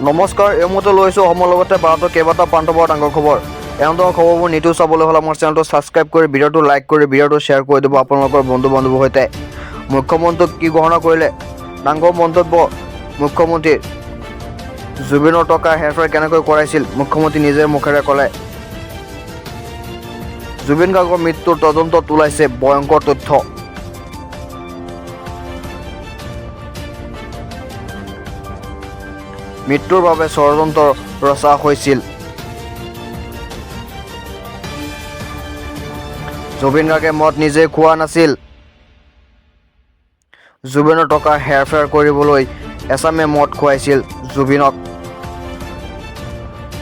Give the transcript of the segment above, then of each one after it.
নমস্কাৰ, এই মুহূৰ্তে লৈছোঁ অসমৰ লগতে ভাৰতৰ কেইবাটাও প্ৰান্তৰ পৰা ডাঙৰ খবৰ। এনেধৰণৰ খবৰবোৰ নিউজ চাবলৈ হ'লে আমাৰ চেনেলটো ছাবস্ক্ৰাইব কৰি ভিডিঅ'টো লাইক কৰি ভিডিঅ'টো শ্বেয়াৰ কৰি দিব আপোনালোকৰ বন্ধু বান্ধৱীৰ সৈতে। মুখ্যমন্ত্ৰীক কি ঘোষণা কৰিলে? ডাঙৰ মন্তব্য মুখ্যমন্ত্ৰীৰ। জুবিনৰ টকা হেৰফেৰ কেনেকৈ কৰাইছিল মুখ্যমন্ত্ৰী নিজে মুখেৰে ক'লে। জুবিন গাৰ্গৰ মৃত্যুৰ তদন্তত ওলাইছে ভয়ংকৰ তথ্য। মৃত্যুৰ বাবে ষড়যন্ত্ৰ ৰচা হৈছিল। জুবিন গাৰ্গে মদ নিজে খোৱা নাছিল। জুবিনৰ টকা হেৰফেৰ কৰিবলৈ এছামে মদ খুৱাইছিল জুবিনক।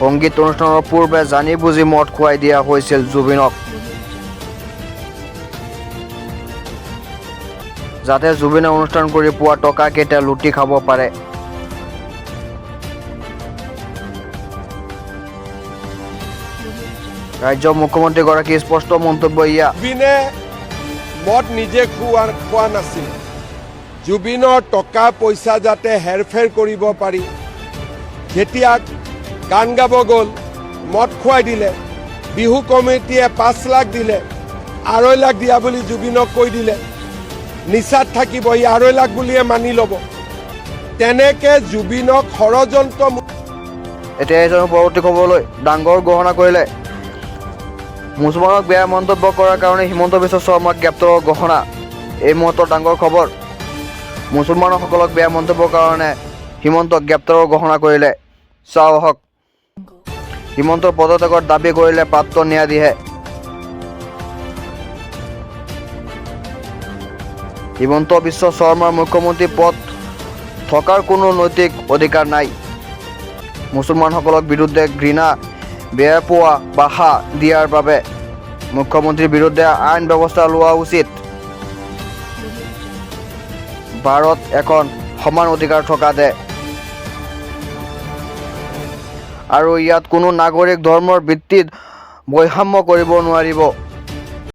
সংগীত অনুষ্ঠানৰ পূৰ্বে জানি বুজি মদ খুৱাই দিয়া হৈছিল জুবিনক, যাতে জুবিনে অনুষ্ঠান কৰি পোৱা টকাকেইটা লুটি খাব পাৰে। ৰাজ্যৰ মুখ্যমন্ত্ৰীগৰাকীৰ স্পষ্ট মন্তব্য ইয়া। জুবিনে মদ নিজে খোৱা নাছিল। জুবিনৰ টকা পইচা যাতে হেৰফেৰ কৰিব পাৰি, যেতিয়া গান গাব গ'ল মদ খুৱাই দিলে, বিহু কমিটিয়ে 5 লাখ দিলে, 2.5 লাখ দিয়া বুলি জুবিনক কৈ দিলে, নিচাত থাকিব ই 2.5 লাখ বুলিয়ে মানি ল'ব। তেনেকে জুবিনক ষড়যন্ত্ৰ। এতিয়া এজন পৰৱৰ্তী খবৰলৈ। ডাঙৰ ঘোষণা কৰিলে। মুছলমানক বেয়া মন্তব্য কৰাৰ কাৰণে হিমন্ত বিশ্ব শৰ্মাক গ্ৰেপ্তাৰৰ ঘোষণা। এই মুহূৰ্তৰ ডাঙৰ খবৰ। মুছলমানসকলক বেয়া মন্তব্যৰ কাৰণে হিমন্তক গ্ৰেপ্তাৰৰ ঘোষণা কৰিলে। চাওঁ আহক। হিমন্তৰ পদত্যাগৰ দাবী কৰিলে প্ৰাক্তন ন্যায়াধীশে। হিমন্ত বিশ্ব শৰ্মাৰ মুখ্যমন্ত্ৰী পদ থকাৰ কোনো নৈতিক অধিকাৰ নাই। মুছলমানসকলৰ বিৰুদ্ধে ঘৃণা বেয়াপোৱা ভাষা দিয়াৰ বাবে মুখ্যমন্ত্ৰীৰ বিৰুদ্ধে আইন ব্যৱস্থা লোৱা উচিত। ভাৰত এখন সমান অধিকাৰ থকা দেশ আৰু ইয়াত কোনো নাগৰিক ধৰ্মৰ ভিত্তিত বৈষম্য কৰিব নোৱাৰিব।